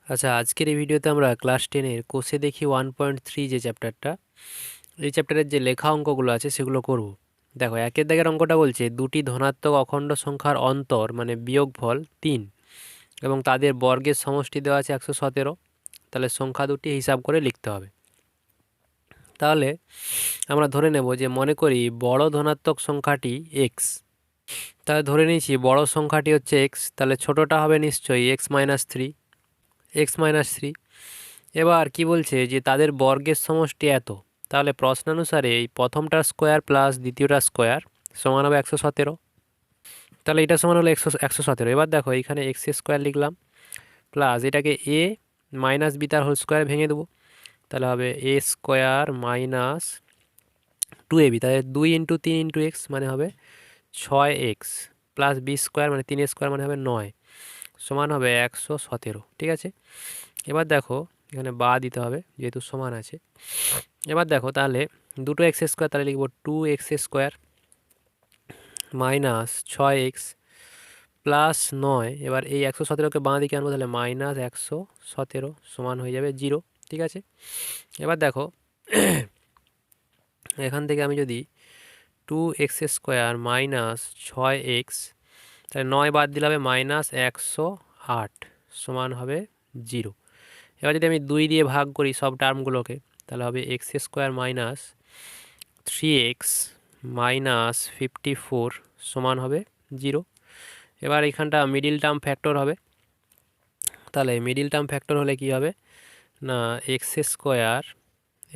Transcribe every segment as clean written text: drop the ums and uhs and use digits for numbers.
আচ্ছা, আজকের এই ভিডিওতে আমরা ক্লাস 10-এর কোষে দেখি 1.3 যে চ্যাপ্টারটা, এই চ্যাপ্টারের যে লেখা অঙ্কগুলো আছে সেগুলো করব। দেখো, একের দাগের অঙ্কটা বলছে দুটি ধনাত্মক অখণ্ড সংখ্যার অন্তর মানে বিয়োগফল 3 এবং তাদের বর্গের সমষ্টি দেওয়া আছে 117। তাহলে সংখ্যা দুটি হিসাব করে লিখতে হবে। তাহলে আমরা ধরে নেব যে মনে করি বড় ধনাত্মক সংখ্যাটি এক্স। তাহলে ধরে নিয়েছি বড় সংখ্যাটি হচ্ছে এক্স, তাহলে ছোটটা হবে নিশ্চয়ই এক্স মাইনাস থ্রি। এবার কি বলছে যে তাদের বর্গের সমষ্টি এত। তাহলে প্রশ্নানুসারে এই প্রথমটার স্কোয়ার প্লাস দ্বিতীয়টার স্কোয়ার সমান হবে 117। তাহলে এটা সমান হলো 117। এবার দেখো এখানে এক্স স্কোয়ার লিখলাম প্লাস এটাকে এ মাইনাস বি তার হোল স্কোয়ার ভেঙে দেবো। তাহলে হবে এ স্কোয়ার মাইনাস 2ab, তাহলে 2 × 3 × এক্স মানে হবে 6x প্লাস বি স্কোয়ার মানে 3 স্কোয়ার মানে হবে 9 সমান হবে 117। ঠিক আছে, এবার দেখো এখানে বা দিতে হবে যেহেতু সমান আছে। এবার দেখো তাহলে দুটো এক্স স্কোয়ার, তাহলে লিখব 2x² মাইনাস 6x প্লাস 9। এবার এই 117কে বাঁ দিকে আনবো, তাহলে মাইনাস 117 সমান হয়ে যাবে 0। ঠিক আছে, এবার দেখো এখান থেকে আমি যদি 2x² মাইনাস 6x, তাহলে 9 বাদ দিলে হবে মাইনাস 108 সমান হবে 0। এবার যদি আমি 2 দিয়ে ভাগ করি সব টার্মগুলোকে, তাহলে হবে x² মাইনাস 3x মাইনাস 54 সমান হবে 0। এবার এখানটা মিডিল টার্ম ফ্যাক্টর হবে। তাহলে মিডিল টার্ম ফ্যাক্টর হলে কি হবে না, x²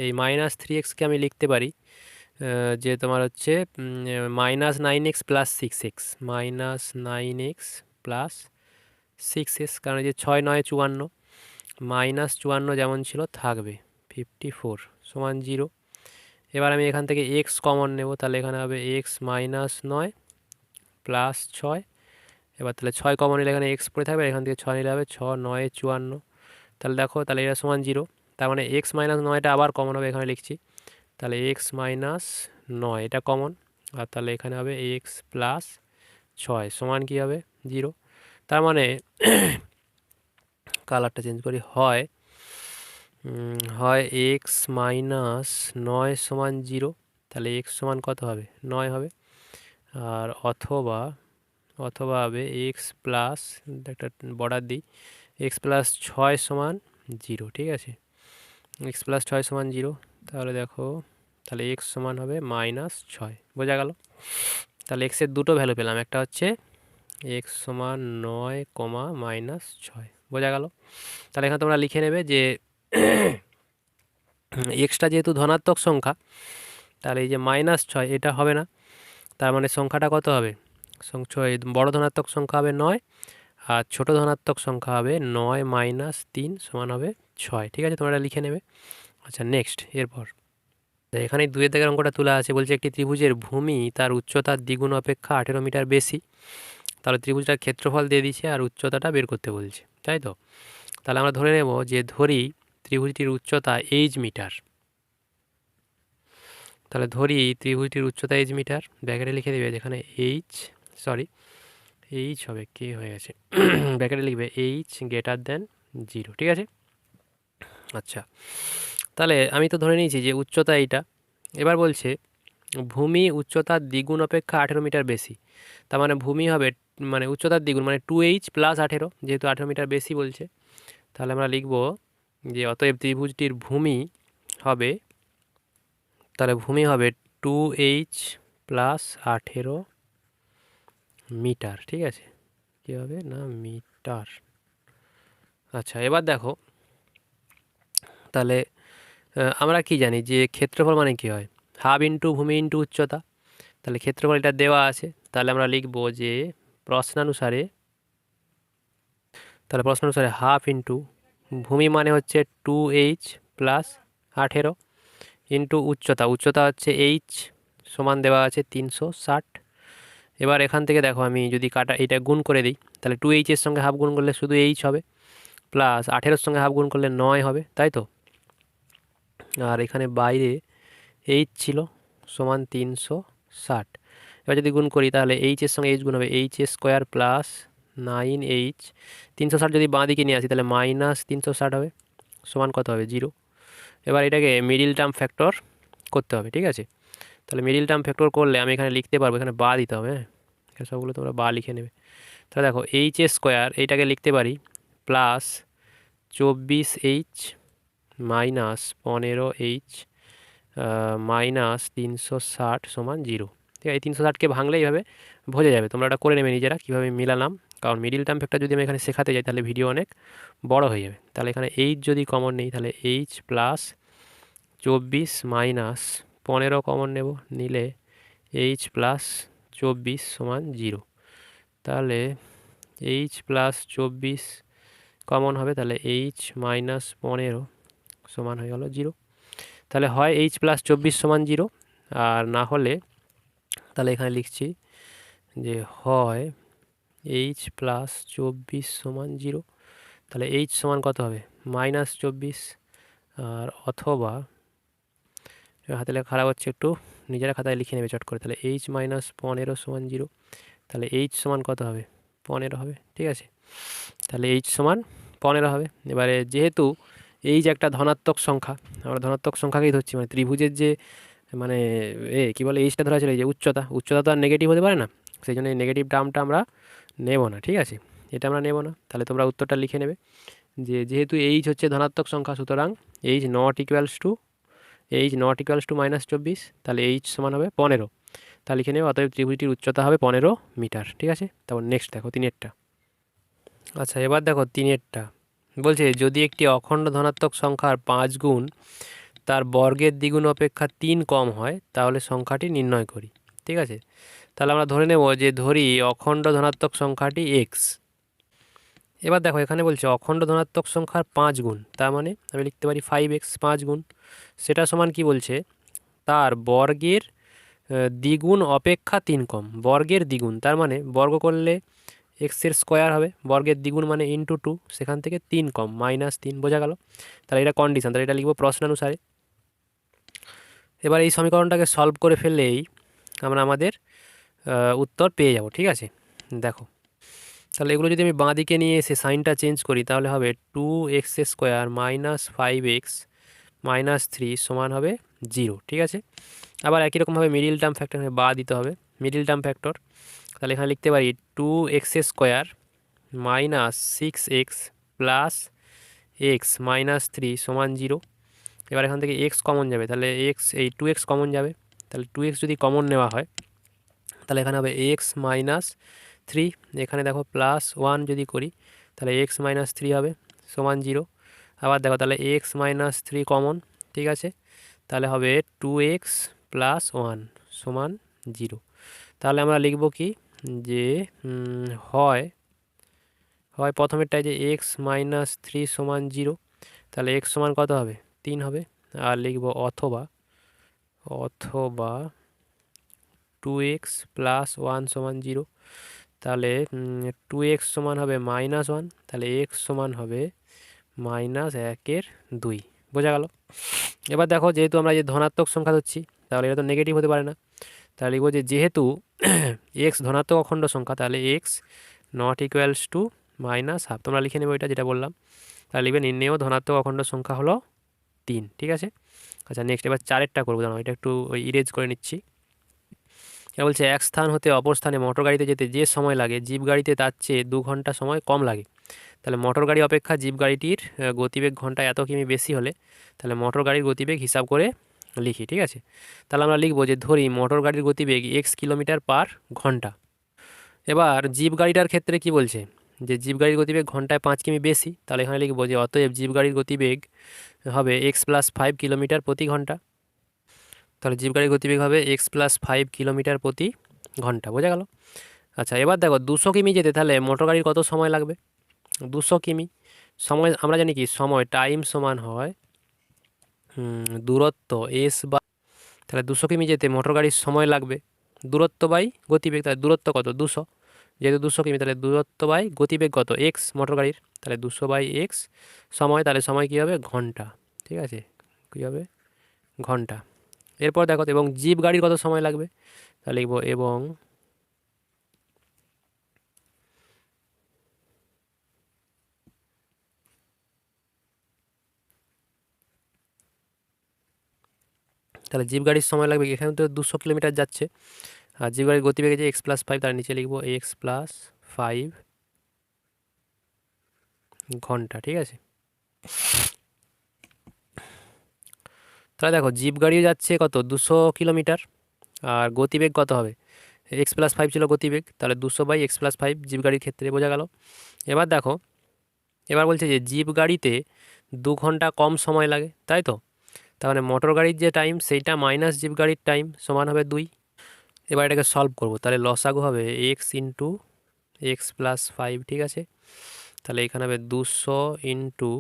এই মাইনাস 3xকে আমি লিখতে পারি যে তোমার হচ্ছে -9x plus 6x, -9x plus 6x, কারণ এই যে 6 9 54, -54 যেমন ছিল থাকবে, 54 সমান 0। এবার আমি এখান থেকে x কমন নেব, তাহলে এখানে হবে x -9 প্লাস 6। এবার তাহলে 6 কমন নিলে এখানে x পড়ে থাকবে, এখান থেকে 6 নিলে হবে 6 9 54। তাহলে দেখো তাহলে এটা সমান 0। তার মানে x -9টা আবার কমন হবে, এখানে লিখছি। তাহলে x -9 এটা কমন, আর তাহলে এখানে হবে x প্লাস 6 সমান কী হবে 0। তার মানে কালারটা চেঞ্জ করি, হয় x-9 সমান 0, তাহলে x সমান কত হবে 9 হবে, আর অথবা হবে এক্স প্লাস, একটা বর্ডার দিই, এক্স প্লাস 6 সমান 0। ঠিক আছে, এক্স প্লাস 6 সমান 0। তাহলে দেখো তাহলে এক্স সমান হবে -6, বোঝা গেল। তাহলে এক্সের দুটো ভ্যালু পেলাম, একটা হচ্ছে এক্স সমান 9 -6, বোঝা গেল। তাহলে এখানে তোমরা লিখে নেবে যে এক্সটা যেহেতু ধনাত্মক সংখ্যা, তাহলে এই যে -6 এটা হবে না। তার মানে সংখ্যাটা কত হবে, বড় ধনাত্মক সংখ্যা হবে 9, আর ছোট ধনাত্মক সংখ্যা হবে 9 - 3 সমান হবে 6। ঠিক আছে, তোমরা এটা লিখে নেবে। আচ্ছা নেক্সট, এরপর এখানে 2 দাগের অঙ্কটা তোলা আছে, বলছে একটি ত্রিভুজের ভূমি তার উচ্চতার দ্বিগুণ অপেক্ষা 18 মিটার বেশি। তাহলে ত্রিভুজটার ক্ষেত্রফল দিয়ে দিচ্ছে আর উচ্চতাটা বের করতে বলছে, তাই তো। তাহলে আমরা ধরে নেব যে ধরি ত্রিভুজটির উচ্চতা h মিটার। তাহলে ধরি ত্রিভুজটির উচ্চতা h মিটার, ব্যাকেটে লিখে দেবে যেখানে এইচ হবে, কে হয়ে গেছে, ব্র্যাকেটে লিখবে h>0। ঠিক আছে, আচ্ছা তাহলে আমি তো ধরে নিয়েছি যে উচ্চতা এইটা। এবার বলছে ভূমি উচ্চতার দ্বিগুণ অপেক্ষা 18 মিটার বেশি। তার মানে ভূমি হবে মানে উচ্চতার দ্বিগুণ মানে 2h প্লাস 18, যেহেতু 18 মিটার বেশি বলছে। তাহলে আমরা লিখব যে অতএব ত্রিভুজটির ভূমি হবে, তাহলে ভূমি হবে 2h প্লাস 18 মিটার। ঠিক আছে, কী হবে না মিটার। আচ্ছা এবার দেখো তাহলে আমরা কি জানি যে ক্ষেত্রফল মানে কি হয়, হাফ ইন্টু ভূমি ইন্টু উচ্চতা। তাহলে ক্ষেত্রফল এটা দেওয়া আছে, তাহলে আমরা লিখব যে প্রশ্নানুসারে, তাহলে প্রশ্নানুসারে হাফ ইন্টু ভূমি মানে হচ্ছে 2h প্লাস 18 ইন্টু উচ্চতা হচ্ছে h সমান দেওয়া আছে 360। এবার এখান থেকে দেখো আমি যদি এটা গুণ করে দিই, তাহলে 2h এর সঙ্গে হাফ গুণ করলে শুধু h হবে, প্লাস 18-র সঙ্গে হাফ গুণ করলে 9 হবে, তাই তো। আর এখানে বাইরে h ছিল সমান 360। এবার যদি গুণ করি তাহলে h এর সঙ্গে h গুণ হবে h² প্লাস 9h 360 যদি বাঁ দিকে নিয়ে আসি তাহলে মাইনাস 360 হবে, সমান কত হবে 0। এবার এটাকে মিডিল টার্ম ফ্যাক্টর করতে হবে, ঠিক আছে। তাহলে মিডিল টার্ম ফ্যাক্টর করলে আমি এখানে লিখতে পারবো, এখানে বা দিতে হবে, হ্যাঁ এখানে সবগুলো তোমরা বা লিখে নেবে। তাহলে দেখো h² এইটাকে লিখতে পারি plus 24h minus 15h minus 360 সমান 0। ঠিক আছে, এই 360কে ভাঙলে এইভাবে বোঝা যাবে, তোমরা এটা করে নেবে নিজেরা কীভাবে মিলালাম, কারণ মিডিল টার্ম ফ্যাক্টর যদি আমি এখানে শেখাতে যাই তাহলে ভিডিও অনেক বড় হয়ে যাবে। তাহলে এখানে h যদি কমন নেই তাহলে h প্লাস 24 মাইনাস 15 কমন নেব, নিলে h প্লাস 24 সমান 0। তাহলে h প্লাস 24 কমন হবে, তাহলে h মাইনাস 15 সমান হয়ে গেল 0। তাহলে হয় h প্লাস 24 সমান 0, আর না হলে তাহলে এখানে লিখছি যে হয় h প্লাস 24 সমান 0, তাহলে h সমান কত হবে মাইনাস 24, আর অথবা হাতে লেখা খারাপ হচ্ছে একটু, নিজেরা খাতায় লিখে নেবে চট করে। তাহলে h মাইনাস 15 সমান 0, তাহলে h সমান কত হবে 15 হবে, ঠিক আছে। তাহলে h সমান 15 হবে। এবারে যেহেতু h একটা ধনাত্মক সংখ্যা, আমরা ধনাত্মক সংখ্যাকেই ধরছি, মানে ত্রিভুজের যে মানে কী বলে এইচটা ধরা ছিল, এই যে উচ্চতা তো আর নেগেটিভ হতে পারে না, সেই জন্য এই নেগেটিভ টার্মটা আমরা নেব না, ঠিক আছে, এটা আমরা নেব না। তাহলে তোমরা উত্তরটা লিখে নেবে যে যেহেতু h হচ্ছে ধনাত্মক সংখ্যা, সুতরাং h not equals to minus 24, তাহলে h সমান হবে 15। তাহলে লিখে নেবে অতএব ত্রিভুজটির উচ্চতা হবে 15 মিটার, ঠিক আছে। তারপর নেক্সট দেখো 3-এরটা। আচ্ছা এবার দেখো 3-এরটা বলছে যদি একটি অখণ্ড ধনাত্মক সংখ্যার 5 গুণ তার বর্গের দ্বিগুণ অপেক্ষা 3 কম হয় তাহলে সংখ্যাটি নির্ণয় করি, ঠিক আছে। তাহলে আমরা ধরে নেব যে ধরি অখণ্ড ধনাত্মক সংখ্যাটি x। এবার দেখো এখানে বলছে অখণ্ড ধনাত্মক সংখ্যার 5 গুণ, তার মানে আমি লিখতে পারি 5x 5 গুণ, সেটা সমান কি বলছে তার বর্গের দ্বিগুণ অপেক্ষা 3 কম, বর্গের দ্বিগুণ তার মানে বর্গ করলে এক্সের স্কোয়ার হবে, বর্গের দ্বিগুণ মানে ইন্টু 2, সেখান থেকে 3 কম মাইনাস 3, বোঝা গেল। তাহলে এটা কন্ডিশন, তাহলে এটা লিখবো প্রশ্নানুসারে। এবার এই সমীকরণটাকে সলভ করে ফেললেই আমরা আমাদের উত্তর পেয়ে যাব, ঠিক আছে। দেখো তাহলে এগুলো যদি আমি বাঁ দিকে নিয়ে এসে সাইনটা চেঞ্জ করি তাহলে হবে 2x² মাইনাস 5x মাইনাস 3 সমান হবে 0, ঠিক আছে। আবার একই রকমভাবে মিডিল টার্ম ফ্যাক্টর বা দিতে হবে, মিডিল টার্ম ফ্যাক্টর। তাহলে এখানে লিখতে পারি 2x² minus 6x plus x minus 3 সমান 0। এবার এখান থেকে x কমন যাবে, তাহলে এই 2x কমন যাবে, তাহলে 2x যদি কমন নেওয়া হয় তাহলে এখানে হবে x মাইনাস 3, এখানে দেখো প্লাস 1 যদি করি তাহলে x মাইনাস 3 হবে সমান 0। আবার দেখো তাহলে x মাইনাস 3 কমন, ঠিক আছে, তাহলে হবে 2x প্লাস 1 সমান 0। তাহলে আমরা লিখব কি যে হয় প্রথমেরটায় যে x মাইনাস 3 সমান 0, তাহলে x সমান কত হবে 3 হবে, আর লিখব অথবা 2x প্লাস 1 সমান 0, তাহলে 2x সমান হবে মাইনাস 1, তাহলে x সমান হবে মাইনাস 1/2, বোঝা গেল। এবার দেখো যেহেতু আমরা যে ধনাত্মক সংখ্যা ধরছি তাহলে এটা তো নেগেটিভ হতে পারে না, তাহলে লিখব যে যেহেতু x ধনাত্মক অখণ্ড সংখ্যা তাহলে x not equals to minus half, তোমরা লিখে নেবে ওইটা যেটা বললাম। তাহলে লিখবে নির্ণেয় ধনাত্মক অখণ্ড সংখ্যা হলো 3, ঠিক আছে। আচ্ছা নেক্সট এবার 4-এরটা করবো, জানো এটা একটু ইরেজ করে নিচ্ছি। এবার বলছে এক স্থান হতে অপর স্থানে মোটর গাড়িতে যেতে যে সময় লাগে জিপ গাড়িতে তার চেয়ে 2 ঘন্টা সময় কম লাগে। তাহলে মোটর গাড়ি অপেক্ষা জিপ গাড়িটির গতিবেগ ঘন্টায় এত কিমি বেশি হলে তাহলে মোটর গাড়ির গতিবেগ হিসাব করে লিখি, ঠিক আছে। তাহলে আমরা লিখবো যে ধরি মোটর গাড়ির গতিবেগ x কিলোমিটার পার ঘন্টা। এবার জিপ গাড়িটার ক্ষেত্রে কি বলছে যে জিপ গাড়ির গতিবেগ ঘন্টায় 5 কিমি বেশি, তাহলে এখানে লিখবো যে অতএব জিপ গাড়ির গতিবেগ হবে x প্লাস 5 কিলোমিটার প্রতি ঘন্টা। তাহলে জিপ গাড়ির গতিবেগ হবে x প্লাস 5 কিলোমিটার প্রতি ঘন্টা, বোঝা গেল। আচ্ছা এবার দেখো 200 কিমি যেতে তাহলে মোটর গাড়ির কত সময় লাগবে, 200 কিমি সময় আমরা জানি কি সময় টাইম সমান হয় দূরত্ব s বা, তাহলে 200 কিমি যেতে মোটর গাড়ির সময় লাগবে দূরত্ব বাই গতিবেগ, তাহলে দূরত্ব কত 200, যেহেতু 200 কিমি তাহলে দূরত্ব বাই গতিবেগ কত x মোটর গাড়ির, তাহলে 200 বাই x সময়, তাহলে সময় কী হবে ঘন্টা, ঠিক আছে, কী হবে ঘন্টা। এরপর দেখো এবং জিপ গাড়ির কত সময় লাগবে, তাহলে লিখবো এবং তাহলে জিপ গাড়ির সময় লাগবে, এখানে তো 200 কিলোমিটার যাচ্ছে, আর জিপ গাড়ির গতিবেগ যে x+5, তার নিচে লিখবো x+5 ঘন্টা। ঠিক আছে, তাহলে দেখো জিপ গাড়িও যাচ্ছে কত 200 কিলোমিটার, আর গতিবেগ কত হবে, x+5 ছিল গতিবেগ, তাহলে 200/x+5 জিপ গাড়ির ক্ষেত্রে বোঝা গেল। এবার দেখো, এবার বলছে যে জিপ গাড়িতে 2 ঘন্টা কম সময় লাগে, তাই তো, তার মানে মোটর গাড়ির যে টাইম সেইটা মাইনাস জিপ গাড়ির টাইম সমান হবে 2। এবার এটাকে সলভ করব, তাহলে লসাগু হবে x×x+5। ঠিক আছে, তাহলে এখানে হবে 200 ইন্টু,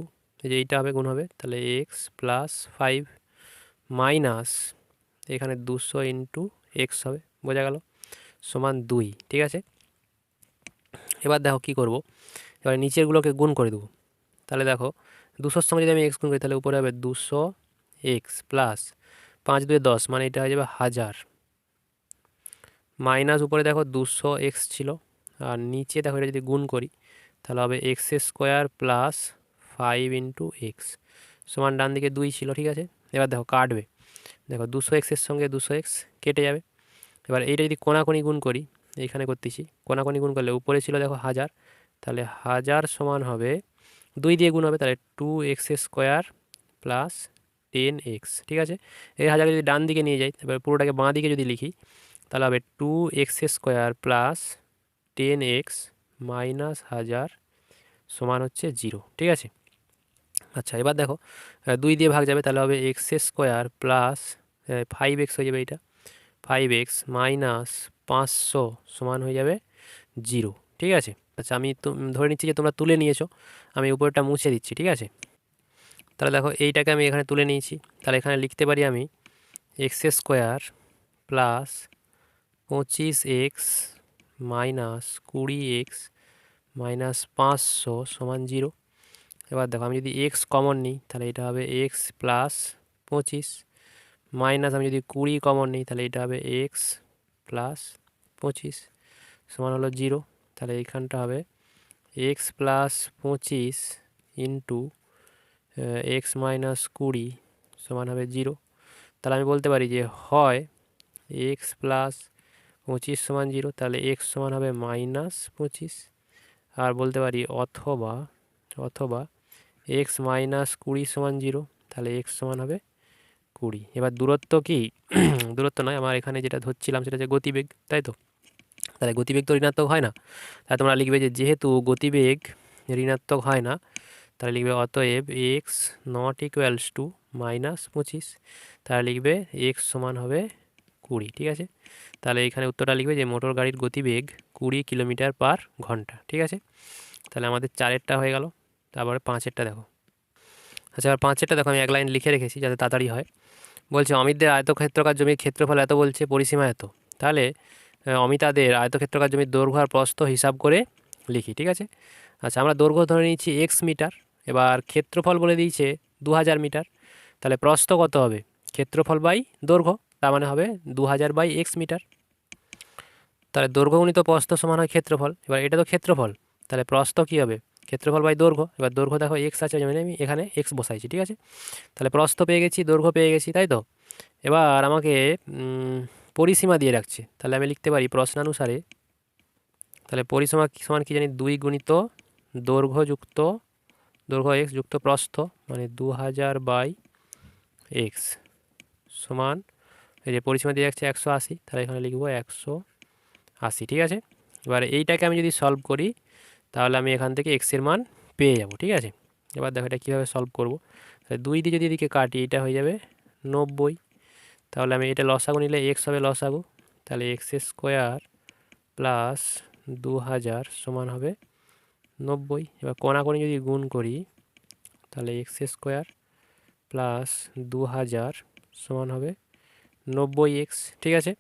এই যে এইটা হবে গুণ হবে, তাহলে x+5 মাইনাস এখানে 200 ইন্টু এক্স হবে, বোঝা গেল, সমান 2। ঠিক আছে, এবার দেখো কি করব, এবার নিচেরগুলোকে গুণ করে দেবো। তাহলে দেখো 200-র সঙ্গে যদি আমি এক্স গুণ করি তাহলে উপরে হবে 200x প্লাস 5×2 = 10, মানে এটা হয়ে যাবে 1000, মাইনাস উপরে দেখো 200x ছিল, আর নিচে দেখো এটা যদি গুণ করি তাহলে হবে x² প্লাস 5 × x সমান ডান দিকে 2 ছিল। ঠিক আছে, এবার দেখো কাটবে, দেখো 200x-এর সঙ্গে 200x কেটে যাবে। এবার এইটা যদি কোনাকুনি গুণ করি, এইখানে করতেছি কোনাকুনি গুণ করলে উপরে ছিল দেখো 1000, তাহলে 1000 সমান হবে 2 দিয়ে গুণ হবে, তাহলে 2x² প্লাস 10x। ঠিক আছে, এই 1000 যদি ডান দিকে নিয়ে যাই, এবার পুরোটাকে বাঁ দিকে যদি লিখি তাহলে হবে 2x² প্লাস 10x মাইনাস 1000 সমান হচ্ছে 0। ঠিক আছে, আচ্ছা এবার দেখো 2 দিয়ে ভাগ যাবে, তাহলে হবে x² প্লাস 5x হয়ে যাবে, এইটা 5x মাইনাস 500 সমান হয়ে যাবে 0। ঠিক আছে, আচ্ছা আমি তো ধরে নিচ্ছি যে তোমরা তুলে নিয়েছো, আমি উপরটা মুছে দিচ্ছি। ঠিক আছে, তাহলে দেখো এইটাকে আমি এখানে তুলে নিয়েছি, তাহলে এখানে লিখতে পারি আমি x² plus 25x minus 20x minus 500 সমান 0। এবার দেখো আমি যদি x কমন নিই তাহলে এটা হবে x প্লাস 25, মাইনাস আমি যদি 20 কমন নিই তাহলে এটা হবে x প্লাস 25 সমান হলো 0। তাহলে এইখানটা হবে x plus 25 into x minus 20 সমান হবে 0। তাহলে আমি বলতে পারি যে হয় x প্লাস 25 সমান 0, তাহলে x সমান হবে মাইনাস 25, আর বলতে পারি অথবা অথবা x মাইনাস 20 সমান 0, তাহলে x সমান হবে 20। এবার দূরত্ব কি দূরত্ব নয়, আমার এখানে যেটা ধরছিলাম সেটা হচ্ছে গতিবেগ, তাই তো, তাহলে গতিবেগ তো ঋণাত্মক হয় না, তাই তোমরা লিখবে যে যেহেতু গতিবেগ ঋণাত্মক হয় না তাহলে লিখবে অতএব x not equals to minus 25, তাহলে লিখবে এক্স সমান হবে 20। ঠিক আছে, তাহলে এখানে উত্তরটা লিখবে যে মোটর গাড়ির গতিবেগ 20 কিলোমিটার/ঘন্টা। ঠিক আছে, তাহলে আমাদের 4-এরটা হয়ে গেল, তারপরে 5-এরটা দেখো। আচ্ছা, এবার 5-এরটা দেখো আমি এক লাইন লিখে রেখেছি যাতে তাড়াতাড়ি হয়। বলছে অমিতদের আয়তক্ষেত্রাকার জমির ক্ষেত্রফল এত বলছে, পরিসীমা এত, তাহলে অমিতাদের আয়তক্ষেত্রাকার জমির দৈর্ঘ্য আর প্রস্থ হিসাব করে লিখি। ঠিক আছে, আচ্ছা আমরা দৈর্ঘ্য ধরে নিচ্ছি এক্স মিটার, এবার ক্ষেত্রফল বলে দিয়েছে 2000 মিটার, তাহলে প্রস্থ কত হবে, ক্ষেত্রফল বাই দৈর্ঘ্য, তার মানে হবে 2000/x মিটার। তাহলে দৈর্ঘ্য গুণিত প্রস্থ সমান হয় ক্ষেত্রফল, এবার এটা তো ক্ষেত্রফল, তাহলে প্রস্থ কী হবে, ক্ষেত্রফল বাই দৈর্ঘ্য। এবার দৈর্ঘ্য দেখো এক্স আছে, মানে আমি এখানে এক্স বসাইছি। ঠিক আছে, তাহলে প্রস্থ পেয়ে গেছি, দৈর্ঘ্য পেয়ে গেছি, তাই তো। এবার আমাকে পরিসীমা দিয়ে রাখছে, তাহলে আমি লিখতে পারি প্রশ্নানুসারে, তাহলে পরিসীমা সমান কি জানি, 2 গুণিত দৈর্ঘ্য যুক্ত দৈর্ঘ্য এক্স যুক্ত প্রস্থ, মানে 2000/x সমান, এই যে পরিসীমা দিয়ে রাখছে 180, তাহলে এখানে লিখবো 180। ঠিক আছে, এবার এইটাকে আমি যদি সলভ করি তাহলে আমি এখান থেকে এক্সের মান পেয়ে যাব। ঠিক আছে, এবার দেখো এটা কীভাবে সলভ করবো, তাহলে 2 দিয়ে যদি এদিকে কাটি এটা হয়ে যাবে 90, তাহলে আমি এটা লসাগু নিলে এক্স হবে লসাগু, তাহলে x² প্লাস 2000 সমান হবে 90। এবার কোনাকুনি যদি গুণ করি তাহলে x² প্লাস 2000 সমান হবে 90x। ঠিক আছে,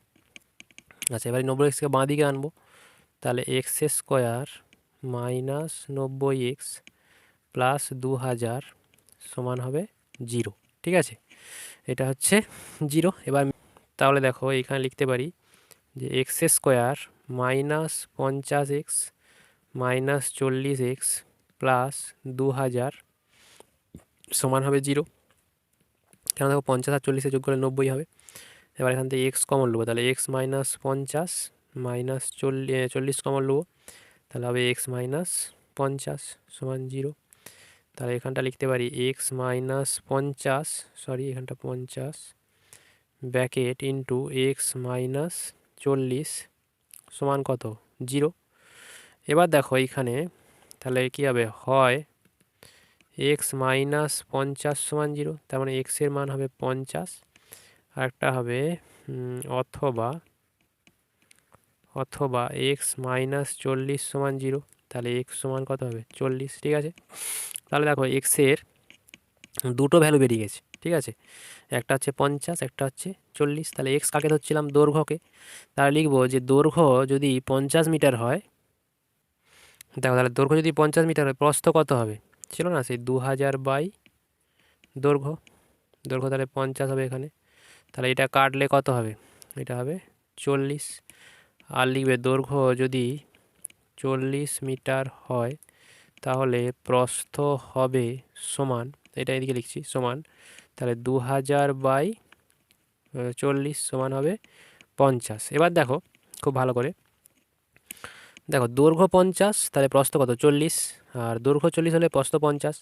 আচ্ছা এবার 90xকে বাঁ দিকে আনবো, তাহলে x² মাইনাস 90x প্লাস 2000 সমান হবে 0। ঠিক আছে, এটা হচ্ছে 0। এবার তাহলে দেখো এখানে লিখতে পারি যে x² minus 50x minus 40x plus 2000 সমান হবে 0। কেন দেখো 50 আর 40 যোগ করলে 90 হবে। এবার এখান থেকে এক্স কমন নেবো, তাহলে এক্স মাইনাস 50 মাইনাস 40 কমন নেবো, তাহলে হবে এক্স মাইনাস 50 সমান 0। তাহলে এখানটা লিখতে পারি এক্স মাইনাস 50, সরি এখানটা 50 ব্র্যাকেট ইন্টু এক্স মাইনাস 40 সমান কত 0। এবার দেখো এইখানে তাহলে কী হবে, হয় এক্স মাইনাস 50 সমান 0, তার মানে এক্সের মান হবে 50, আর একটা হবে অথবা অথবা এক্স মাইনাস 40 সমান 0, তাহলে এক্স সমান কত হবে 40। ঠিক আছে, তাহলে দেখো এক্সের দুটো ভ্যালু বেরিয়ে গেছে। ঠিক আছে, একটা হচ্ছে 50, একটা হচ্ছে 40। তাহলে এক্স কাকে ধরছিলাম, দৈর্ঘ্যকে। তাহলে লিখবো যে দৈর্ঘ্য যদি 50 মিটার হয়, দেখো তাহলে দৈর্ঘ্য যদি 50 মিটার হয়, প্রস্থ কত হবে ছিল না সেই 2000 বাই দৈর্ঘ্য। দৈর্ঘ্য তাহলে 50 হবে এখানে, তাহলে এটা কাটলে কত হবে, এটা হবে 40। আর লিখবে দৈর্ঘ্য যদি 40 মিটার হয়, তাহলে প্রস্থ হবে সমান, এটা এদিকে লিখছি সমান, তাহলে 2000 বাই 40 সমান হবে 50। এবার দেখো খুব ভালো করে দেখো, দৈর্ঘ্য 50 তাহলে প্রস্থ কত 40, আর দৈর্ঘ্য 40 হলে প্রস্থ 50।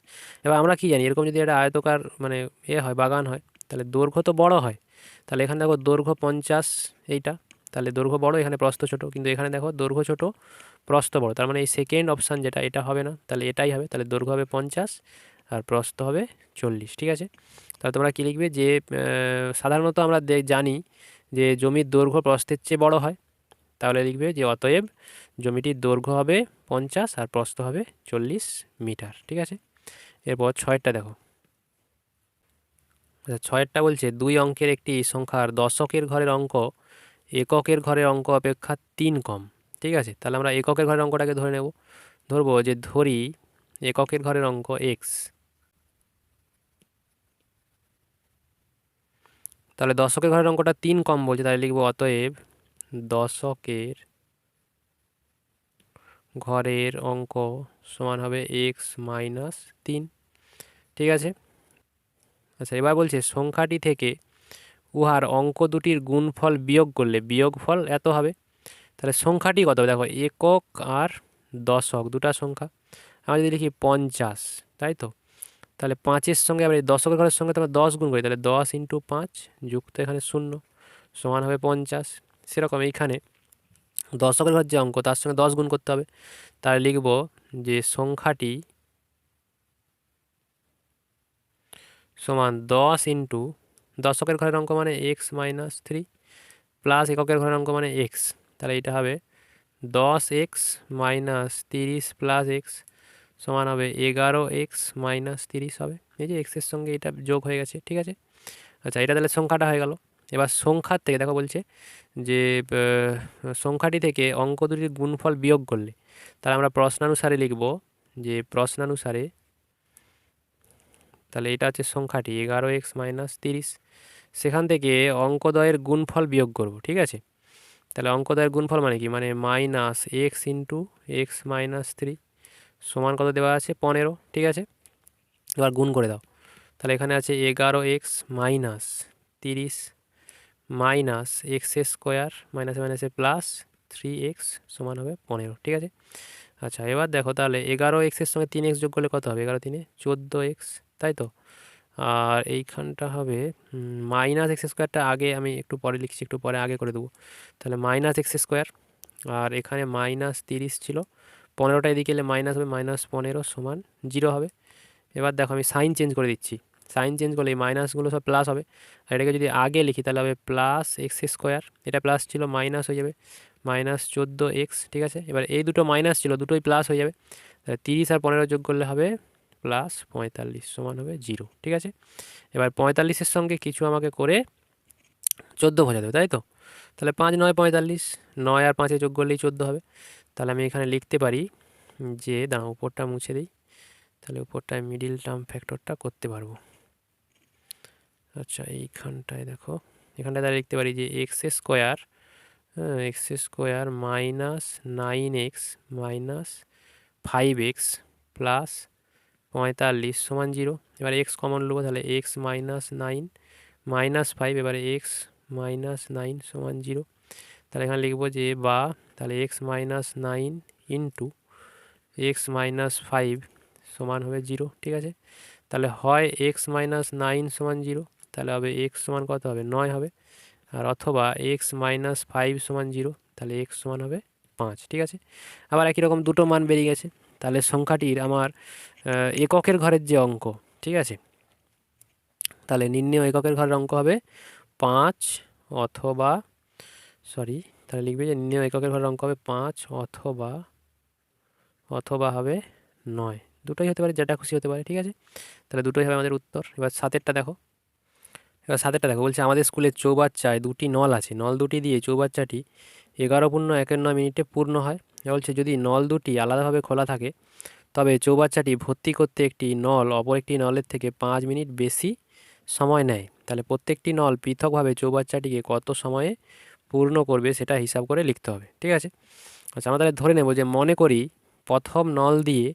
এবার আমরা কি জানি, এরকম যদি একটা আয়তকার মানে হয় বাগান হয়, তাহলে দৈর্ঘ্য তো বড় হয়। তাহলে এখানে দেখো দৈর্ঘ্য 50 এইটা, তাহলে দৈর্ঘ্য বড়, এখানে প্রস্থ ছোট, কিন্তু এখানে দেখো দৈর্ঘ্য ছোট প্রস্থ বড়, তার মানে এই সেকেন্ড অপশান যেটা এটা হবে না, তাহলে এটাই হবে। তাহলে দৈর্ঘ্য হবে 50 আর প্রস্থ হবে 40। ঠিক আছে, তাহলে তোমরা কী লিখবে, যে সাধারণত আমরা জানি যে জমির দৈর্ঘ্য প্রস্থের চেয়ে বড় হয়, তাহলে লিখবে যে অতএব জমিটির দৈর্ঘ্য হবে 50 আর প্রস্থ হবে 40 মিটার। ঠিক আছে, এরপর 6টা দেখো। আচ্ছা, 6টা বলছে 2 অঙ্কের একটি সংখ্যার দশকের ঘরের অঙ্ক এককের ঘরের অঙ্ক অপেক্ষা 3 কম। ঠিক আছে, তাহলে আমরা এককের ঘরের অঙ্কটাকে ধরে নেব। ধরবো যে ধরি এককের ঘরের অঙ্ক এক্স, তাহলে দশকের ঘরের অঙ্কটা 3 কম বলছে, তাহলে লিখবো অতএব দশকের ঘরের অঙ্ক সমান হবে এক্স মাইনাস 3। ঠিক আছে, আচ্ছা এবার বলছে সংখ্যাটি থেকে উহার অঙ্ক দুটির গুণফল বিয়োগ করলে বিয়োগফল এত হবে। তাহলে সংখ্যাটি কত হবে, দেখো একক আর দশক দুটা সংখ্যা। আমরা যদি লিখি 50, তাই তো, তাহলে 5-এর সঙ্গে আবার এই দশকের ঘরের সঙ্গে তোমরা 10 গুণ করি, তাহলে 10 ইন্টু 5 যুক্ত এখানে 0 সমান হবে 50। সেরকম এইখানে দশকের ঘর যে অঙ্ক তার সঙ্গে 10 গুণ করতে হবে, তাহলে লিখব যে সংখ্যাটি সমান 10 ইন্টু দশকের ঘরের অঙ্ক মানে এক্স মাইনাস 3 প্লাস এককের ঘরের অঙ্ক মানে এক্স, তাহলে এটা হবে 10x মাইনাস 30 প্লাস এক্স সমান হবে 11x মাইনাস 30 হবে। এই যে এক্সের সঙ্গে এটা যোগ হয়ে গেছে। ঠিক আছে, আচ্ছা এটা তাহলে সংখ্যাটা হয়ে গেল। এবার সংখ্যার থেকে দেখো বলছে যে সংখ্যাটি থেকে অঙ্ক দুটির গুণফল বিয়োগ করলে, তাহলে আমরা প্রশ্নানুসারে লিখব যে প্রশ্নানুসারে, তাহলে এটা হচ্ছে সংখ্যাটি 11x মাইনাস 30, সেখান থেকে অঙ্কদ্বয়ের গুণফল বিয়োগ করব। ঠিক আছে, তাহলে অঙ্কদ্বয়ের গুণফল মানে কি, মানে minus x into x minus 3 সমান কত দেওয়া আছে 15। ঠিক আছে, এবার গুণ করে দাও, তাহলে এখানে আছে 11x minus 30 minus x square মাইনাসে মাইনাসে প্লাস 3x সমান হবে 15। ঠিক আছে, আচ্ছা এবার দেখো তাহলে 11xের সঙ্গে 3x যোগ করলে কত হবে, 11 3 14x, তাই তো। আর এইখানটা হবে মাইনাস এক্স স্কোয়ারটা আগে আমি একটু পরে লিখছি, একটু পরে আগে করে দেবো। তাহলে মাইনাস এক্স স্কোয়ার, আর এখানে মাইনাস 30 ছিল, 15টা এদিকে এলে মাইনাস হবে, মাইনাস 15 সমান 0 হবে। এবার দেখো আমি সাইন চেঞ্জ করে দিচ্ছি, সাইন চেঞ্জ করলে এই মাইনাসগুলো সব প্লাস হবে, আর এটাকে যদি আগে লিখি তাহলে হবে প্লাস এক্স স্কোয়ার, এটা প্লাস ছিল মাইনাস হয়ে যাবে মাইনাস 14x। ঠিক আছে, এবার এই দুটো মাইনাস ছিল দুটোই প্লাস হয়ে যাবে, তাহলে 30 আর 15 যোগ করলে হবে প্লাস 45 সমান হবে 0। ঠিক আছে, এবার 45-এর সঙ্গে কিছু আমাকে করে 14 বোঝা দেবে, তাই তো। তাহলে 5 9 45, 9 আর 5-এ যোগ করলেই 14 হবে। তাহলে আমি এখানে লিখতে পারি যে দাঁড়া উপরটা মুছে দিই, তাহলে উপরটায় মিডিল টার্ম ফ্যাক্টরটা করতে পারবো। আচ্ছা এইখানটায় দেখো, এখানটায় তাহলে লিখতে পারি যে x square minus 9x minus 5x plus 45 সমান 0। এবার এক্স কমন নেবো, তাহলে এক্স মাইনাস 9 মাইনাস 5, এবারে এক্স মাইনাস 9 সমান 0। তাহলে এখানে লিখবো যে বা, তাহলে x minus 9 into x minus 5 সমান হবে 0, ঠিক আছে। তাহলে হয় এক্স মাইনাস 9 সমান 0, তাহলে হবে এক্স সমান কত হবে, 9 হবে। আর অথবা এক্স মাইনাস 5 সমান 0, তাহলে এক্স সমান হবে 5, ঠিক আছে। আবার একই রকম দুটো মান বেরিয়ে গেছে। তাহলে সংখ্যাটির আমার এককের ঘরের যে অঙ্ক, ঠিক আছে, তাহলে নির্ণেয় এককের ঘরের অঙ্ক হবে 5 অথবা তাহলে লিখবে যে নির্ণেয় এককের ঘরের অঙ্ক হবে 5 অথবা হবে 9, দুটোই হতে পারে, যেটা খুশি হতে পারে, ঠিক আছে। তাহলে দুটোই হবে আমাদের উত্তর। এবার 7এরটা দেখো। বলছে আমাদের স্কুলের চৌবাচ্চায় দুটি নল আছে, নল দুটি দিয়ে চৌবাচ্চাটি 11:51 মিনিটে পূর্ণ হয়। বলছে যদি নল দুটি আলাদাভাবে খোলা থাকে তবে চৌবাচ্চাটি ভর্তি করতে একটি নল অপর একটি নলের থেকে 5 মিনিট বেশি সময় নেয়। তাহলে প্রত্যেকটি নল পৃথকভাবে চৌবাচ্চাটিকে কত সময়ে পূর্ণ করবে সেটা হিসাব করে লিখতে হবে, ঠিক আছে। আচ্ছা, আমরা তাহলে ধরে নেব যে মনে করি প্রথম নল দিয়ে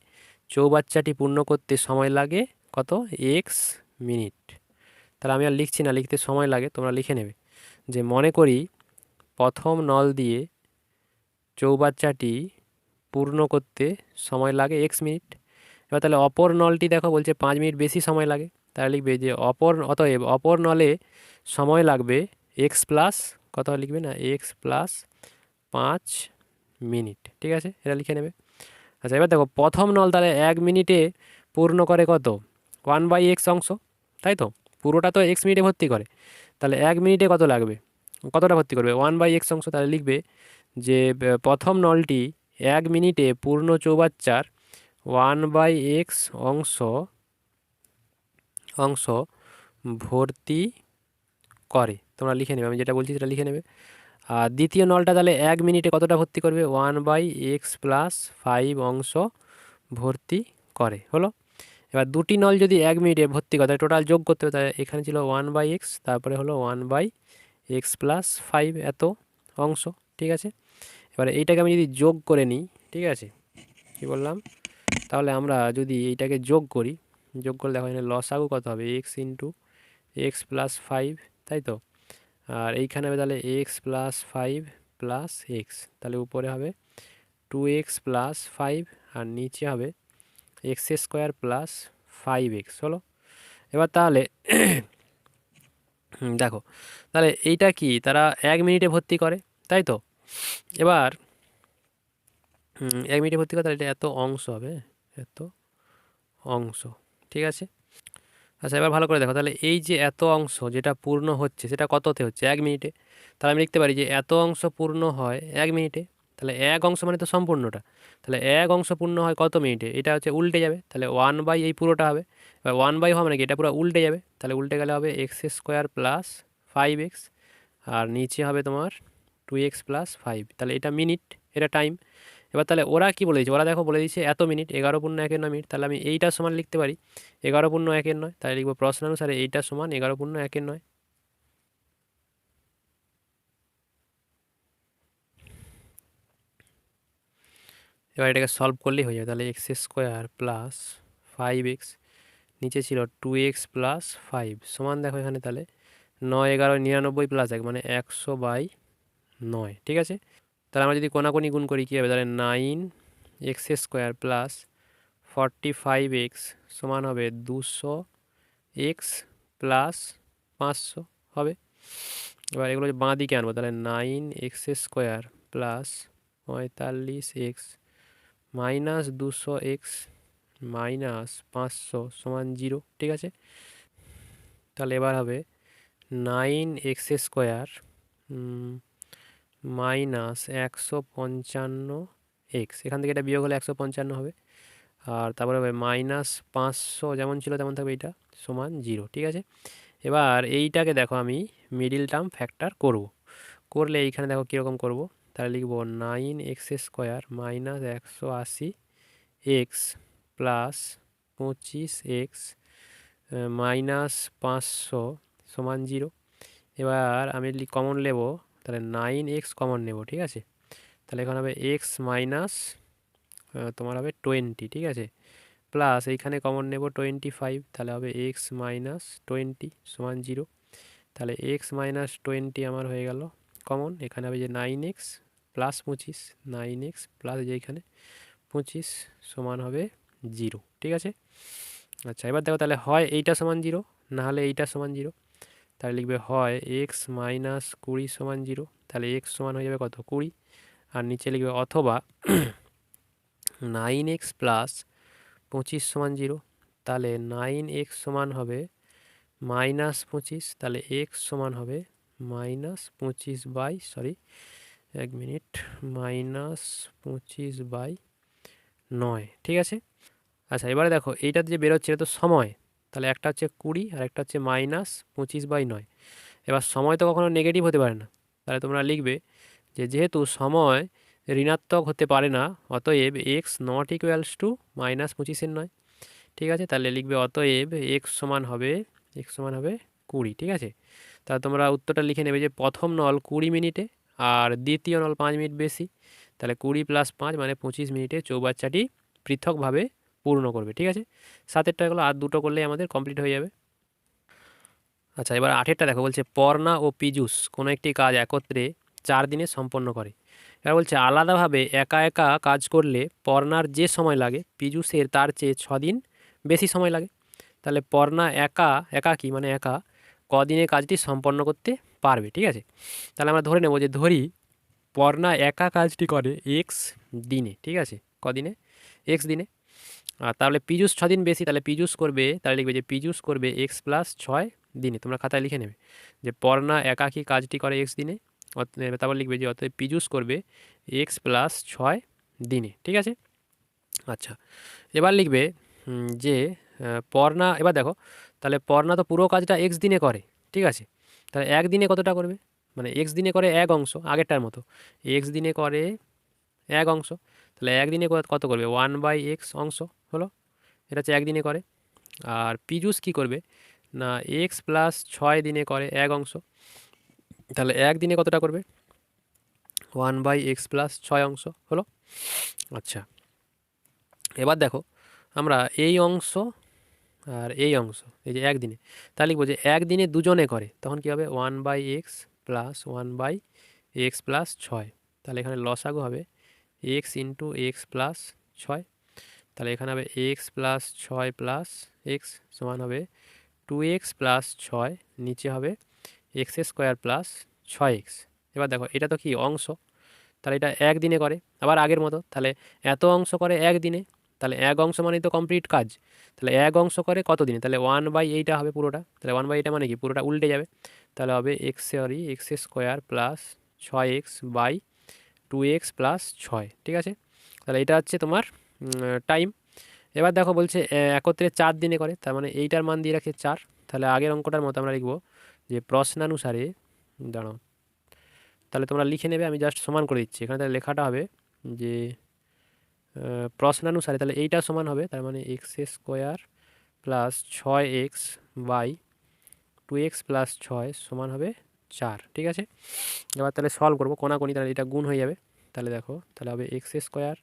চৌবাচ্চাটি পূর্ণ করতে সময় লাগে কত, এক্স মিনিট। তাহলে আমি আর লিখছি না, লিখতে সময় লাগে, তোমরা লিখে নেবে যে মনে করি প্রথম নল দিয়ে চৌবাচ্চাটি পূর্ণ করতে সময় লাগে এক্স মিনিট। এবার তাহলে অপর নলটি দেখো বলছে 5 মিনিট বেশি সময় লাগে, তাহলে লিখবে যে অতএব অপর নলে সময় লাগবে এক্স প্লাস কত লিখবে না, এক্স প্লাস 5 মিনিট, ঠিক আছে, এটা লিখে নেবে। আচ্ছা, এবার দেখো প্রথম নল তাহলে 1 মিনিটে পূর্ণ করে কত, 1/x অংশ, তাই তো, পুরোটা তো এক্স মিনিটে ভর্তি করে, তাহলে 1 মিনিটে কত লাগবে, কতটা ভর্তি করবে, 1/x অংশ। তাহলে লিখবে যে প্রথম নলটি 1 মিনিটে পূর্ণ চৌবাচ্চার 1/x অংশ ভর্তি করে। তোমরা লিখে নেবে, আমি যেটা বলছি সেটা লিখে নেবে। আর দ্বিতীয় নলটা তাহলে 1 মিনিটে কতটা ভর্তি করবে, 1/x প্লাস 5 অংশ ভর্তি করে, হলো। এবার দুটি নল যদি 1 মিনিটে ভর্তি করে তাহলে টোটাল যোগ করতে হবে, তাহলে এখানে ছিল 1/x, তারপরে হলো 1/x প্লাস 5 এত অংশ, ঠিক আছে। এবারে এইটাকে আমি যদি যোগ করে নিই, ঠিক আছে, কি বললাম, তাহলে আমরা যদি এইটাকে যোগ করি, যোগ করলে দেখো এখানে লসাগু কত হবে, এক্স ইন্টু এক্স প্লাস 5, তাই তো। আর এইখানে হবে তাহলে এক্স প্লাস 5 প্লাস এক্স, তাহলে উপরে হবে 2x প্লাস 5 আর নিচে হবে এক্স স্কোয়ার প্লাস 5x, হলো। এবার তাহলে দেখো, তাহলে এইটা কি তারা 1 মিনিটে ভর্তি করে, তাই তো। এবার 1 মিনিটে ভর্তি করে, তাহলে এটা এত অংশ হবে, এত অংশ, ঠিক আছে। আচ্ছা, এবার ভালো করে দেখো, তাহলে এই যে এত অংশ যেটা পূর্ণ হচ্ছে সেটা কততে হচ্ছে, 1 মিনিটে। তাহলে আমি লিখতে পারি যে এত অংশ পূর্ণ হয় 1 মিনিটে। তাহলে 1 অংশ মানে তো সম্পূর্ণটা, তাহলে 1 অংশ পূর্ণ হয় কত মিনিটে, এটা হচ্ছে উল্টে যাবে, তাহলে 1/, এই পুরোটা হবে। এবার 1/, হবে নাকি, এটা পুরো উল্টে যাবে, তাহলে উল্টে গেলে হবে এক্স স্কোয়ার প্লাস 5x আর নিচে হবে তোমার 2x প্লাস 5, তাহলে এটা মিনিট, এটা টাইম। এবার তাহলে ওরা কি বলে দিয়েছে, ওরা দেখো বলে দিয়েছে এত মিনিট, 11:1 মিনিট, তাহলে আমি এইটা সমান লিখতে পারি 11:1, তাহলে লিখবো প্রশ্নানুসারে এইটা সমান 11:1। এবার এটাকে সলভ করলেই হয়ে যাবে, তাহলে এক্স স্কোয়ার প্লাস 5x, নিচে ছিল 2x প্লাস 5 সমান দেখো এখানে তাহলে 9, 11, 99 প্লাস 1 মানে 100/9, ঠিক আছে। তাহলে আমরা যদি কোনাকুনি গুণ করি কী হবে, তাহলে 9x² প্লাস 45x সমান হবে 200x প্লাস 500 হবে। এবার এগুলো বাঁ দিকে আনবো, তাহলে 9x² plus 45x minus 200x minus 500 সমান 0, ঠিক আছে। তাহলে এবার হবে 9x² মাইনাস 155x, এখান থেকে এটা বিয়োগ হলে 155 হবে। আর তারপরে হবে মাইনাস 500 যেমন ছিল তেমন থাকবে, এটা সমান 0, ঠিক আছে। এবার এইটাকে দেখো আমি মিডিল টার্ম ফ্যাক্টর করলে এইখানে দেখো কীরকম করব, তাহলে লিখব 9x² minus 180x plus 25x minus 500 সমান 0। এবার আমি কমন নেব, তাহলে 9x কমন নেব, ঠিক আছে। তাহলে এখানে হবে x মাইনাস তোমার হবে 20, ঠিক আছে, প্লাস এইখানে কমন নেব 25, তাহলে হবে এক্স মাইনাস 20 সমান 0। তাহলে এক্স মাইনাস 20 আমার হয়ে গেল কমন। এখানে হবে যে 9x প্লাস 25, 9x প্লাস যে এখানে 25 সমান হবে 0। ঠিক আছে। আচ্ছা, এবার দেখো তাহলে হয় এইটা সমান 0, না হলে এইটা সমান 0। তাহলে লিখবে হয় এক্স মাইনাস 20 সমান 0, তাহলে এক্স সমান হয়ে যাবে কত 20। আর নিচে লিখবে অথবা 9x প্লাস 25 সমান 0, তাহলে 9x সমান হবে মাইনাস 25, তাহলে এক্স সমান হবে minus 25 by, sorry 1 minute, minus 25/9। ঠিক আছে। আচ্ছা, এবারে দেখো এইটাতে যে বেরোচ্ছে এটা তো সময়, তাহলে একটা হচ্ছে 20 আর একটা হচ্ছে মাইনাস 25/9। এবার সময় তো কখনো নেগেটিভ হতে পারে না, তাহলে তোমরা লিখবে যে যেহেতু সময় ঋণাত্মক হতে পারে না, অতএব x not equals to minus 25/9। ঠিক আছে, তাহলে লিখবে অতএব এক্স সমান হবে 20। ঠিক আছে, তাহলে তোমরা উত্তরটা লিখে নেবে যে প্রথম নল 20 মিনিটে আর দ্বিতীয় নল 5 মিনিট বেশি, তাহলে 20 + 5 মানে 25 মিনিটে চৌবাচ্চাটি পৃথকভাবে পূর্ণ করবে। ঠিক আছে, 7এরটা এগুলো আর দুটো করলেই আমাদের কমপ্লিট হয়ে যাবে। আচ্ছা, এবার 8এরটা দেখো, বলছে পর্ণা ও পীযূষ কোনো একটি কাজ একত্রে 4 দিনে সম্পন্ন করে। এবার বলছে আলাদাভাবে একা একা কাজ করলে পর্ণার যে সময় লাগে পীযূষের তার চেয়ে 6 দিন বেশি সময় লাগে। তাহলে পর্ণা একাকী মানে একা কদিনে কাজটি সম্পন্ন করতে পারবে। ঠিক আছে, তাহলে আমরা ধরে নেব যে ধরি পর্ণা একা কাজটি করে এক্স দিনে। ঠিক আছে, কদিনে? এক্স দিনে। আর তাহলে পীযূষ 6 দিন বেশি, তাহলে পীযূষ করবে, তাহলে লিখবে যে পীযূষ করবে এক্স প্লাস 6 দিনে। তোমরা খাতায় লিখে নেবে যে পর্ণা একাকী কাজটি করে এক্স দিনে, তারপর লিখবে যে অতএব পীযূষ করবে এক্স প্লাস 6 দিনে। ঠিক আছে। আচ্ছা, এবার লিখবে যে পর্ণা, এবার দেখো তাহলে পর্ণা তো পুরো কাজটা এক্স দিনে করে। ঠিক আছে, তাহলে এক দিনে কতটা করবে, মানে এক্স দিনে করে এক অংশ, আগেরটার মতো এক্স দিনে করে এক অংশ, তাহলে একদিনে কত করবে 1/x অংশ হলো, এটা হচ্ছে একদিনে করে। আর পীযূষ কী করবে না এক্স প্লাস 6 দিনে করে এক অংশ, তাহলে একদিনে কতটা করবে 1/x প্লাস 6 অংশ হলো। আচ্ছা, এবার দেখো আমরা এই অংশ আর এই অংশ, এই যে একদিনে, তাহলে লিখবো যে একদিনে দুজনে করে, তখন কী হবে 1/x প্লাস 1/x প্লাস 6, তাহলে এখানে লসাগু হবে এক্স ইন্টু এক্স প্লাস 6, তাহলে এখানে হবে এক্স প্লাস 6 প্লাস এক্স সমান হবে 2x প্লাস 6, নিচে হবে এক্স স্কোয়ার প্লাস 6x। এবার দেখো এটা তো কি অংশ, তাহলে এটা একদিনে করে আবার আগের মতো, তাহলে এত অংশ করে একদিনে, তাহলে এক অংশ মানেই তো কমপ্লিট কাজ, তাহলে এক অংশ করে কত দিনে, তাহলে 1/8 হবে পুরোটা, তাহলে 1/8 মানে কি পুরোটা উল্টে যাবে, তাহলে হবে x square plus 6x/2x plus 6। ঠিক আছে, তাহলে এটা হচ্ছে তোমার টাইম। এবার দেখো বলছে একত্রে 4 দিনে করে, তার মানে এইটার মান দিয়ে রাখে 4, তাহলে আগের অঙ্কটার মতো আমরা লিখব যে প্রশ্নানুসারে, দাঁড়াও তাহলে তোমরা লিখে নেবে, আমি জাস্ট সমান করে দিচ্ছি এখানে, তাহলে লেখাটা হবে যে প্রশ্নানুসারে, তাহলে এইটা সমান হবে তার মানে x square plus 6x/2x plus 6 সমান হবে 4। ঠিক আছে, এবার তাহলে সলভ করবো কোনাকুনি, তাহলে এটা গুণ হয়ে যাবে, তাহলে দেখো তাহলে হবে এক্স স্কোয়ার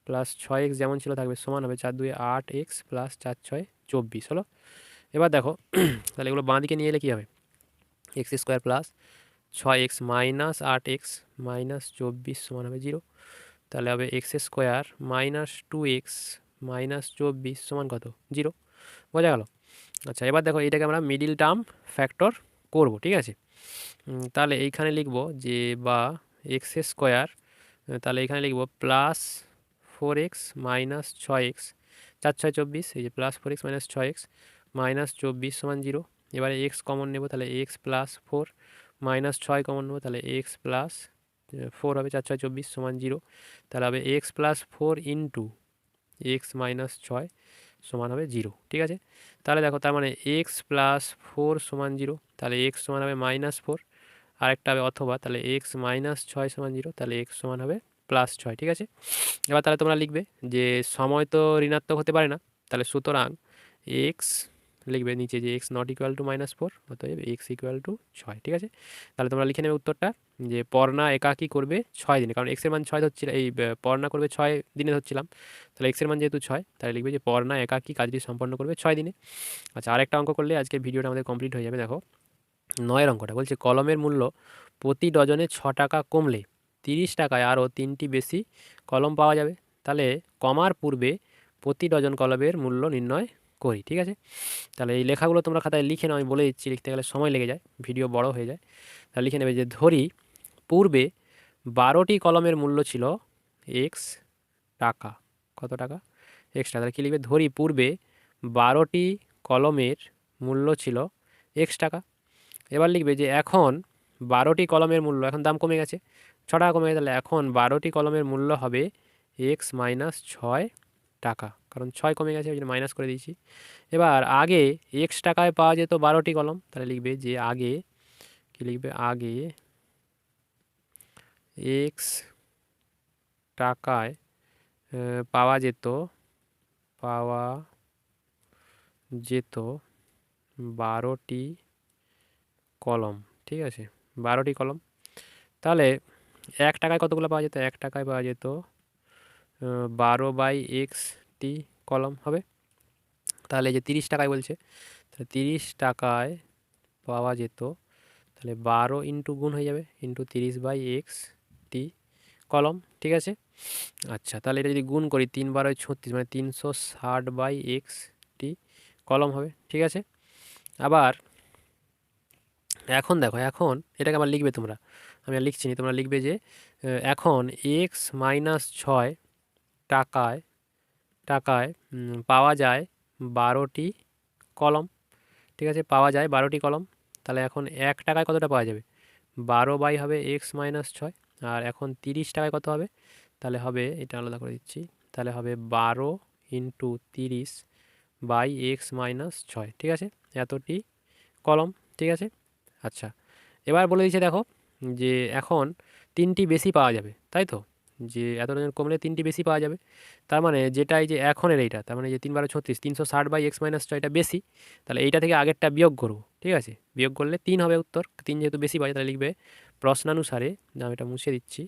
প্লাস 6x যেমন ছিল থাকবে সমান হবে 4×2 8x প্লাস 4×6 24 হলো। এবার দেখো তাহলে এগুলো বাঁ দিকে নিয়ে এলে কী হবে x square plus 6x minus 8x minus 24 সমান হবে 0, তাহলে হবে x square minus 2x minus 24 সমান কত 0। বোঝা গেল? আচ্ছা, এবার দেখো এটাকে আমরা মিডিল টার্ম ফ্যাক্টর করব। ঠিক আছে, তাহলে এইখানে লিখব যে বা এক্স স্কোয়ার, তাহলে এখানে লিখব প্লাস 4x মাইনাস 6x, 4×6 24, এই যে plus 4x minus 6x minus 24 সমান 0। এবারে এক্স কমন নেব, তাহলে এক্স প্লাস 4 মাইনাস 6 কমন নেব, তাহলে এক্স প্লাস 4 হবে, 4×6 24 সমান 0, তাহলে হবে x plus 4 into x minus 6 সমান হবে 0। ঠিক আছে, তাহলে দেখো তার মানে এক্স প্লাস 4 সমান 0, তাহলে এক্স সমান হবে -4, আরেকটা হবে অথবা, তাহলে এক্স মাইনাস 6 সমান 0, তাহলে এক্স সমান হবে +6। ঠিক আছে, এবার তাহলে তোমরা লিখবে যে সময় তো ঋণাত্মক হতে পারে না, তাহলে সুতরাং এক্স লিখবে নিচে যে এক্স নট ইকুয়াল টু -4, অতএব এক্স ইকুয়াল টু 6। ঠিক আছে, তাহলে তোমরা লিখে নেবে উত্তরটা যে পর্ণা একাকী করবে 6 দিনে, কারণ এক্সের মান 6 ধরছিল, এই পর্ণা করবে 6 দিনে ধরছিলাম, তাহলে এক্সের মান যেহেতু 6, তাহলে লিখবে যে পর্ণা একাকী কাজটি সম্পন্ন করবে 6 দিনে। আচ্ছা, আরেকটা অঙ্ক করলে আজকের ভিডিওটা আমাদের কমপ্লিট হয়ে যাবে। দেখো 9 অঙ্কটা বলছে কলমের মূল্য প্রতি ডজনে 6 টাকা কমলে 30 টাকায় আরও 3টি বেশি কলম পাওয়া যাবে, তাহলে কমার পূর্বে প্রতি ডজন কলমের মূল্য নির্ণয় করি। ঠিক আছে, তাহলে এই লেখাগুলো তোমরা খাতায় লিখে নাও, আমি বলে দিচ্ছি, লিখতে গেলে সময় লেগে যায়, ভিডিও বড় হয়ে যায়। তাহলে লিখে নেবে যে ধরি পূর্বে 12টি কলমের মূল্য ছিল এক্স টাকা। কত টাকা? এক্স টাকা। তাহলে কী লিখবে? ধরি পূর্বে 12টি কলমের মূল্য ছিল এক্স টাকা। এবার লিখবে যে এখন 12টি কলমের মূল্য, এখন দাম কমে গেছে, 6 টাকা কমে গেছে, তাহলে এখন 12টি কলমের মূল্য হবে এক্স মাইনাস 6 টাকা, কারণ 6 কমে গেছে ওই জন্য মাইনাস করে দিয়েছি। এবার আগে এক্স টাকায় পাওয়া যেত 12টি কলম, তাহলে লিখবে যে আগে, কি লিখবে? আগে এক্স টাকায় পাওয়া যেত, পাওয়া যেত 12টি কলম। ঠিক আছে, 12টি কলম। তাহলে 1 টাকায় কতগুলো পাওয়া যেত? 1 টাকায় পাওয়া যেত 12/x কলম হবে। তাহলে এই যে 30 টাকায় বলছে, তাহলে 30 টাকায় পাওয়া যেত, তাহলে 12 ইন্টু গুণ হয়ে যাবে, ইন্টু 30/x কলম। ঠিক আছে, আচ্ছা, তাহলে এটা যদি গুণ করি 3 12 36, মানে 360/x কলম হবে। ঠিক আছে, আবার এখন দেখো, এখন এটাকে আবার লিখবে তোমরা, আমি আর লিখছি না, তোমরা লিখবে যে এখন এক্স মাইনাস 6 টাকায় টাকায় পাওয়া যায় 12টি কলম। ঠিক আছে, পাওয়া যায় 12টি কলম। তাহলে এখন 1 টাকায় কতটা পাওয়া যাবে? 12 বাই হবে এক্স মাইনাস 6। আর এখন 30 টাকায় কত হবে? তাহলে হবে, এটা আলাদা করে দিচ্ছি, তাহলে হবে 12 ইন্টু 30/x-6। ঠিক আছে, এতটি কলম। ঠিক আছে, আচ্ছা, এবার বলে দিচ্ছে দেখো যে এখন 3টি বেশি পাওয়া যাবে, তাই তো, যে এত ডজন কমলে 3টি বেশি পাওয়া যাবে। তার মানে যেটা এই যে এখনের এইটা, তার মানে যে 3 12 36, 360/x-6 এটা বেশি, তাহলে এইটা থেকে আগেরটা বিয়োগ করবো। ঠিক আছে, বিয়োগ করলে 3 হবে উত্তর, 3 যেহেতু বেশি পাই, তাহলে লিখবে প্রশ্নানুসারে, আমি এটা মুছে দিচ্ছি,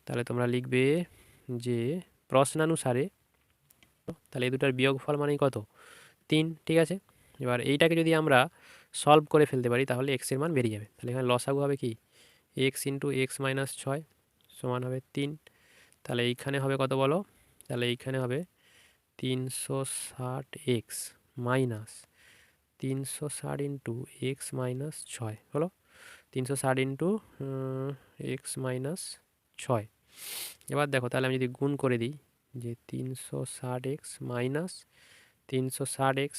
তাহলে তোমরা লিখবে যে প্রশ্নানুসারে, তাহলে এই দুটার বিয়োগফল মানেই কত? 3। ঠিক আছে, এবার এইটাকে যদি আমরা সলভ করে ফেলতে পারি তাহলে এক্সের মান বেরিয়ে যাবে। তাহলে এখানে লসাগু হবে কি? এক্স ইন্টু এক্স মাইনাস 6 সমান হবে 3। তাহলে এইখানে হবে কত বলো? তাহলে এইখানে হবে 360x minus 360 into x minus 6 হলো 360 ইন্টু এক্স মাইনাস 6। এবার দেখো, তাহলে আমি যদি গুণ করে দিই যে 360x minus 360x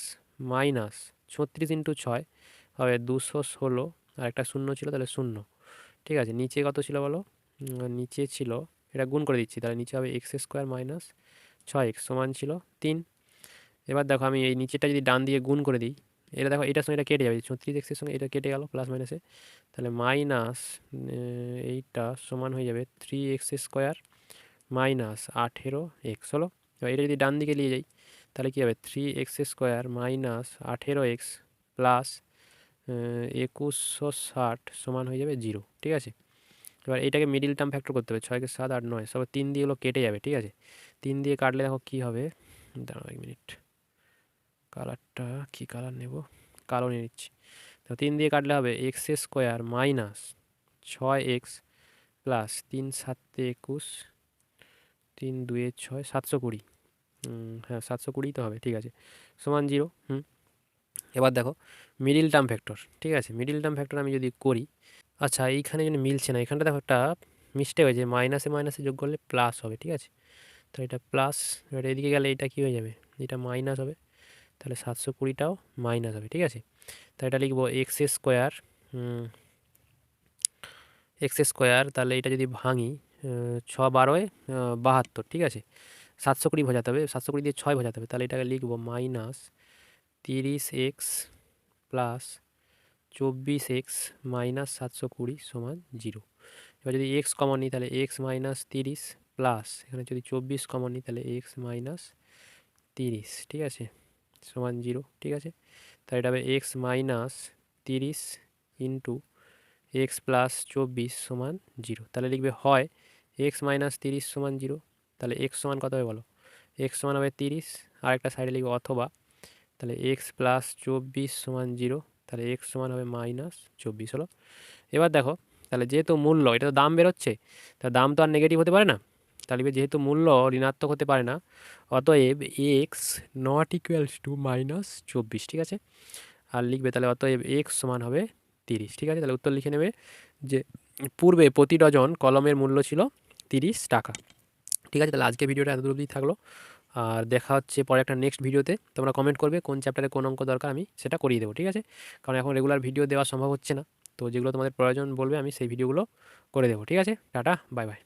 minus 36 into 6 হবে 216, আর একটা শূন্য ছিল, তাহলে 0। ঠিক আছে, নিচে কত ছিল বলো? নিচে ছিল, এটা গুণ করে দিচ্ছি, তাহলে নিচে হবে x² মাইনাস 6x সমান ছিল 3। এবার দেখো, আমি এই নিচেটা যদি ডান দিয়ে গুণ করে দিই, এটা দেখো এটার সঙ্গে এটা কেটে যাবে, 36xের সঙ্গে এটা কেটে গেল প্লাস মাইনাসে, তাহলে মাইনাস এইটা সমান হয়ে যাবে 3x² মাইনাস 18x হলো। এবার এটা যদি ডান দিকে নিয়ে যাই তাহলে কী হবে? 3x² মাইনাস 18x প্লাস 2160 সমান হয়ে যাবে 0। ঠিক আছে, এবার এইটাকে মিডিল টার্ম ফ্যাক্টর করতে হবে, 6 7 8 9, সব 3 দিয়ে হলো কেটে যাবে। ঠিক আছে, 3 দিয়ে কাটলে দেখো কী হবে, দাঁড়াও 1 মিনিট, কালারটা কী কালার নেব? কালো নিয়ে নিচ্ছি। তো 3 দিয়ে কাটলে হবে x² মাইনাস 6x প্লাস 3 7 21, 3 2 6, 720, হ্যাঁ 720 তো হবে। ঠিক আছে, সমান 0। এবার দেখো মিডিল টার্ম ফ্যাক্টর। ঠিক আছে, মিডিল টার্ম ফ্যাক্টর আমি যদি করি, আচ্ছা এইখানে যদি মিলছে না, এখানটা দেখো একটা মিস্টেক হয়েছে, মাইনাসে মাইনাসে যোগ করলে প্লাস হবে। ঠিক আছে, তো এটা প্লাস, এবার এদিকে গেলে এটা কী হয়ে যাবে? এটা মাইনাস হবে, তাহলে 720টাও মাইনাস হবে। ঠিক আছে, তাহলে এটা লিখবো x², x², তাহলে এটা যদি ভাঙি 6 12 72। ঠিক আছে, 720 বোঝাতে হবে, 720 দিয়ে 6 বোঝাতে হবে, তাহলে এটাকে লিখবো minus 30x plus 24x minus 720 সমান 0। এবার যদি x কমন নিই তাহলে x মাইনাস 30 প্লাস, এখানে যদি 24 কমন নিই তাহলে x মাইনাস 30। ঠিক আছে, সমান 0, ঠিক আছে। তাহলে এটা হবে x minus 30 into x plus 24 সমান 0। তাহলে লিখবে হয় এক্স মাইনাস 30 সমান 0, তাহলে এক্স সমান কত হবে বলো, এক্স সমান হবে 30, আর একটা সাইডে লিখবে অথবা, তাহলে এক্স প্লাস 24 সমান 0, তাহলে এক্স সমান হবে মাইনাস 24 হলো। এবার দেখো, তাহলে যেহেতু মূল্য, এটা তো দাম বেরোচ্ছে, তা দাম তো আর নেগেটিভ হতে পারে না, তাহলে যেহেতু মূল্য ঋণাত্মক হতে পারে না, অতএব x not equals to minus 24, ঠিক আছে। আর লিখবে তাহলে অতএব এক্স সমান হবে 30, ঠিক আছে। তাহলে উত্তর লিখে নেবে যে পূর্বে প্রতি ডজন কলমের মূল্য ছিল 30 টাকা, ঠিক আছে। তাহলে আজকে ভিডিওটা এত অবধি থাকলো, আর দেখা হচ্ছে পরে একটা নেক্সট ভিডিওতে। তোমরা কমেন্ট করবে কোন চ্যাপ্টারে কোন অঙ্ক দরকার, আমি সেটা করিয়ে দেবো, ঠিক আছে। কারণ এখন রেগুলার ভিডিও দেওয়া সম্ভব হচ্ছে না, তো যেগুলো তোমাদের প্রয়োজন বলবে আমি সেই ভিডিওগুলো করে দেবো, ঠিক আছে। Tata, bye bye.